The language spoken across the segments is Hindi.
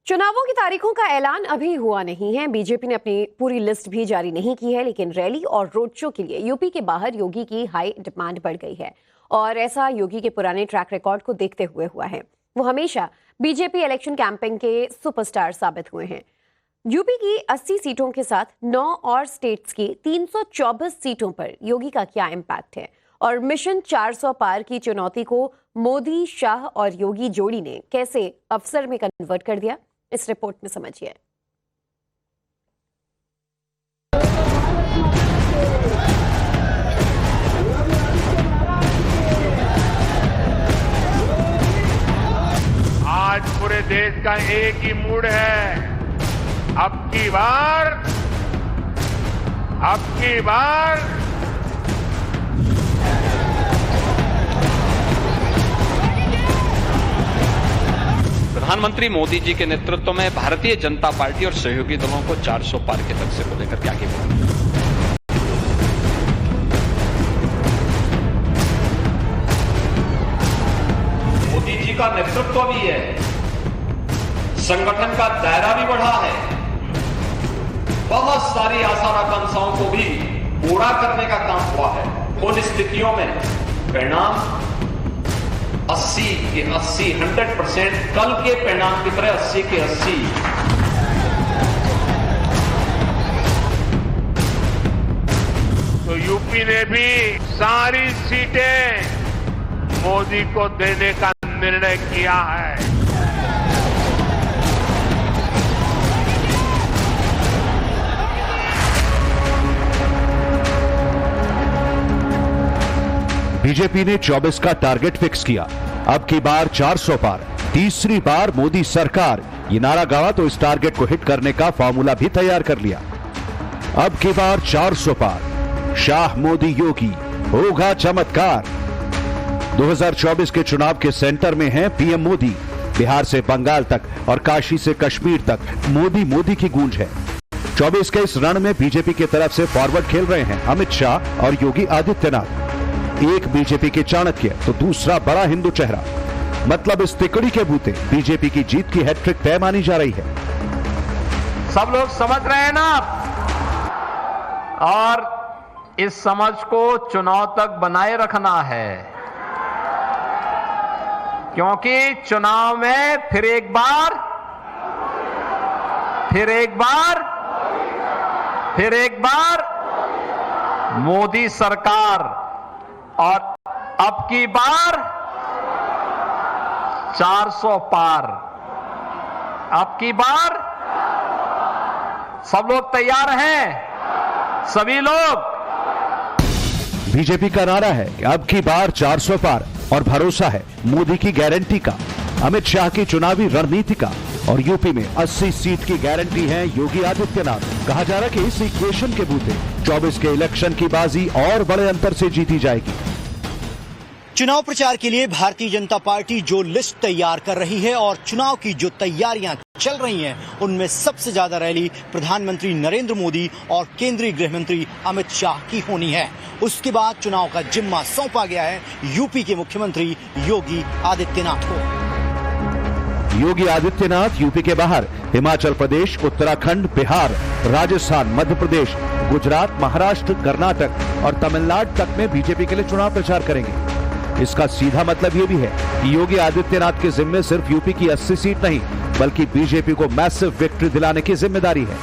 चुनावों की तारीखों का ऐलान अभी हुआ नहीं है। बीजेपी ने अपनी पूरी लिस्ट भी जारी नहीं की है, लेकिन रैली और रोड शो के लिए यूपी के बाहर योगी की हाई डिमांड बढ़ गई है और ऐसा योगी के पुराने ट्रैक रिकॉर्ड को देखते हुए हुआ है। वो हमेशा बीजेपी इलेक्शन कैंपेन के सुपरस्टार साबित हुए हैं। यूपी की 80 सीटों के साथ 9 और स्टेट्स की 324 सीटों पर योगी का क्या इम्पैक्ट है और मिशन 400 पार की चुनौती को मोदी, शाह और योगी जोड़ी ने कैसे अवसर में कन्वर्ट कर दिया, इस रिपोर्ट में समझिए। आज पूरे देश का एक ही मूड है, अब की बार प्रधानमंत्री मोदी जी के नेतृत्व में भारतीय जनता पार्टी और सहयोगी दलों को 400 पार के लक्ष्य को लेकर के आगे बढ़ा। मोदी जी का नेतृत्व भी है, संगठन का दायरा भी बढ़ा है, बहुत सारी आशा आकांक्षाओं को भी पूरा करने का काम हुआ है। उन स्थितियों में परिणाम 80 के 80 100% कल के परिणाम की तरह 80 के 80 तो यूपी ने भी सारी सीटें मोदी को देने का निर्णय किया है। बीजेपी ने 24 का टारगेट फिक्स किया। अब की बार 400 पार, तीसरी बार मोदी सरकार, ये नारा गावा तो इस टारगेट को हिट करने का फॉर्मूला भी तैयार कर लिया। अब की बार 400 पार, शाह मोदी योगी, होगा चमत्कार। 2024 के चुनाव के सेंटर में हैं पीएम मोदी। बिहार से बंगाल तक और काशी से कश्मीर तक मोदी मोदी की गूंज है। 24 के इस रण में बीजेपी की तरफ से फॉरवर्ड खेल रहे हैं अमित शाह और योगी आदित्यनाथ। एक बीजेपी के चाणक्य तो दूसरा बड़ा हिंदू चेहरा, मतलब इस तिकड़ी के बूते बीजेपी की जीत की हैट्रिक तय मानी जा रही है। सब लोग समझ रहे हैं ना, और इस समझ को चुनाव तक बनाए रखना है, क्योंकि चुनाव में फिर एक बार मोदी सरकार, और अब की बार 400 पार। अब की बार सब लोग तैयार हैं, सभी लोग। बीजेपी का नारा है कि अब की बार 400 पार और भरोसा है मोदी की गारंटी का, अमित शाह की चुनावी रणनीति का और यूपी में 80 सीट की गारंटी है योगी आदित्यनाथ। कहा जा रहा है कि इस इक्वेशन के बूते 24 के इलेक्शन की बाजी और बड़े अंतर से जीती जाएगी। चुनाव प्रचार के लिए भारतीय जनता पार्टी जो लिस्ट तैयार कर रही है और चुनाव की जो तैयारियां चल रही हैं, उनमें सबसे ज्यादा रैली प्रधानमंत्री नरेंद्र मोदी और केंद्रीय गृह मंत्री अमित शाह की होनी है। उसके बाद चुनाव का जिम्मा सौंपा गया है यूपी के मुख्यमंत्री योगी आदित्यनाथ को। योगी आदित्यनाथ यूपी के बाहर हिमाचल प्रदेश, उत्तराखंड, बिहार, राजस्थान, मध्य प्रदेश, गुजरात, महाराष्ट्र, कर्नाटक और तमिलनाडु तक में बीजेपी के लिए चुनाव प्रचार करेंगे। इसका सीधा मतलब ये भी है कि योगी आदित्यनाथ के जिम्मे सिर्फ यूपी की 80 सीट नहीं, बल्कि बीजेपी को मैसिव विक्ट्री दिलाने की जिम्मेदारी है।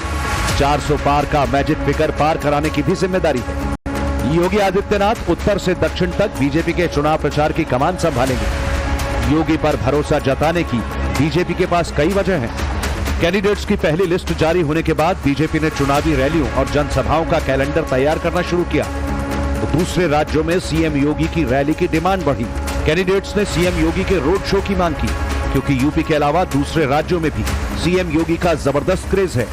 400 पार का मैजिक फिगर पार कराने की भी जिम्मेदारी है। योगी आदित्यनाथ उत्तर से दक्षिण तक बीजेपी के चुनाव प्रचार की कमान संभालेंगे। योगी पर भरोसा जताने की बीजेपी के पास कई वजह हैं। कैंडिडेट्स की पहली लिस्ट जारी होने के बाद बीजेपी ने चुनावी रैलियों और जनसभाओं का कैलेंडर तैयार करना शुरू किया। तो दूसरे राज्यों में सीएम योगी की रैली की डिमांड बढ़ी। कैंडिडेट्स ने सीएम योगी के रोड शो की मांग की, क्योंकि यूपी के अलावा दूसरे राज्यों में भी सीएम योगी का जबरदस्त क्रेज है।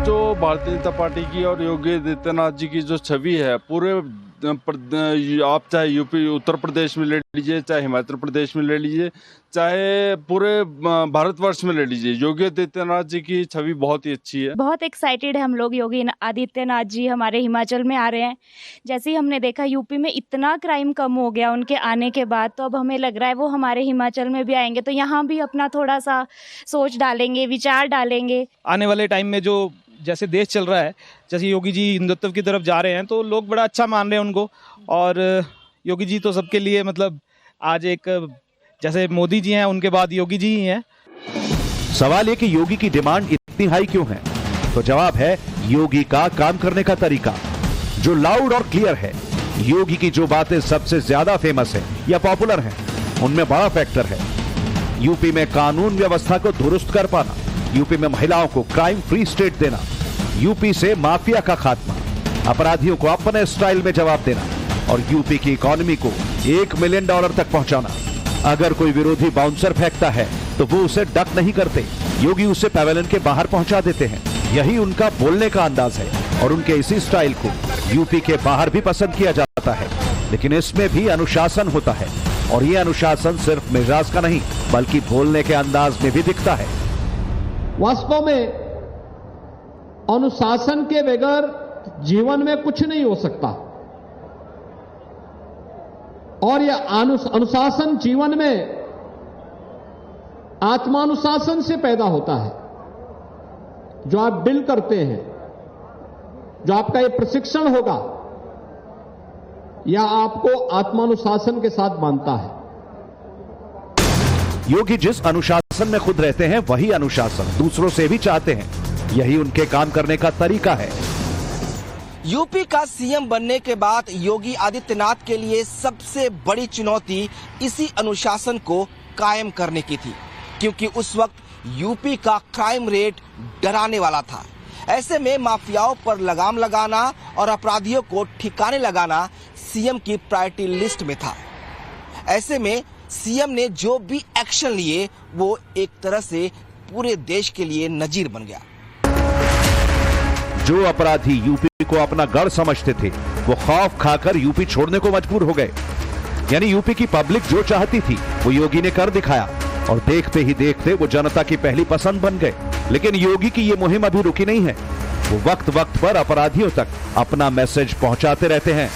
जो भारतीय जनता पार्टी की और योगी आदित्यनाथ जी की जो छवि है, पूरे आप चाहे यूपी उत्तर प्रदेश में ले लीजिए, चाहे हिमाचल प्रदेश में ले लीजिए, चाहे पूरे भारतवर्ष में ले लीजिए, योगी आदित्यनाथ जी की छवि बहुत ही अच्छी है। बहुत एक्साइटेड है हम लोग, योगी आदित्यनाथ जी हमारे हिमाचल में आ रहे हैं। जैसे ही हमने देखा यूपी में इतना क्राइम कम हो गया उनके आने के बाद, तो अब हमें लग रहा है वो हमारे हिमाचल में भी आएंगे तो यहाँ भी अपना थोड़ा सा सोच डालेंगे, विचार डालेंगे। आने वाले टाइम में जो जैसे देश चल रहा है, जैसे योगी जी हिंदुत्व की तरफ जा रहे हैं तो लोग बड़ा अच्छा मान रहे हैं उनको। और योगी जी तो सबके लिए मतलब आज एक, जैसे मोदी जी हैं उनके बाद योगी जी ही हैं। सवाल ये कि योगी की डिमांड इतनी हाई क्यों है? तो जवाब है योगी का काम करने का तरीका, जो लाउड और क्लियर है। योगी की जो बातें सबसे ज्यादा फेमस है या पॉपुलर हैं, उनमें बड़ा फैक्टर है यूपी में कानून व्यवस्था को दुरुस्त कर पाना, यूपी में महिलाओं को क्राइम फ्री स्टेट देना, यूपी से माफिया का खात्मा, अपराधियों को अपने स्टाइल में जवाब देना और यूपी की इकोनॉमी को $1 मिलियन तक पहुंचाना। अगर कोई विरोधी बाउंसर फेंकता है तो वो उसे डक नहीं करते, योगी उसे पैवेलियन के बाहर पहुंचा देते हैं। यही उनका बोलने का अंदाज है और उनके इसी स्टाइल को यूपी के बाहर भी पसंद किया जाता है। लेकिन इसमें भी अनुशासन होता है और ये अनुशासन सिर्फ मिजाज का नहीं बल्कि बोलने के अंदाज में भी दिखता है। वास्तव में अनुशासन के बगैर जीवन में कुछ नहीं हो सकता और यह अनुशासन जीवन में आत्मानुशासन से पैदा होता है। जो आप डील करते हैं, जो आपका ये प्रशिक्षण होगा, यह आपको आत्मानुशासन के साथ बांधता है। योगी जिस अनुशासन में खुद रहते हैं वही अनुशासन दूसरों से भी चाहते हैं। यही उनके काम करने का तरीका है। यूपी का सीएम बनने के बाद योगी आदित्यनाथ के लिए सबसे बड़ी चुनौती इसी अनुशासन को कायम करने की थी, क्योंकि उस वक्त यूपी का क्राइम रेट डराने वाला था। ऐसे में माफियाओं पर लगाम लगाना और अपराधियों को ठिकाने लगाना सीएम की प्रायोरिटी लिस्ट में था। ऐसे में सीएम ने जो भी एक्शन लिए वो एक तरह से पूरे देश के लिए नजीर बन गया। जो अपराधी यूपी को अपना गढ़ समझते थे वो खौफ खाकर यूपी छोड़ने को मजबूर हो गए। यानी यूपी की पब्लिक जो चाहती थी वो योगी ने कर दिखाया और देखते ही देखते वो जनता की पहली पसंद बन गए। लेकिन योगी की ये मुहिम अभी रुकी नहीं है। वो वक्त वक्त पर अपराधियों तक अपना मैसेज पहुंचाते रहते हैं।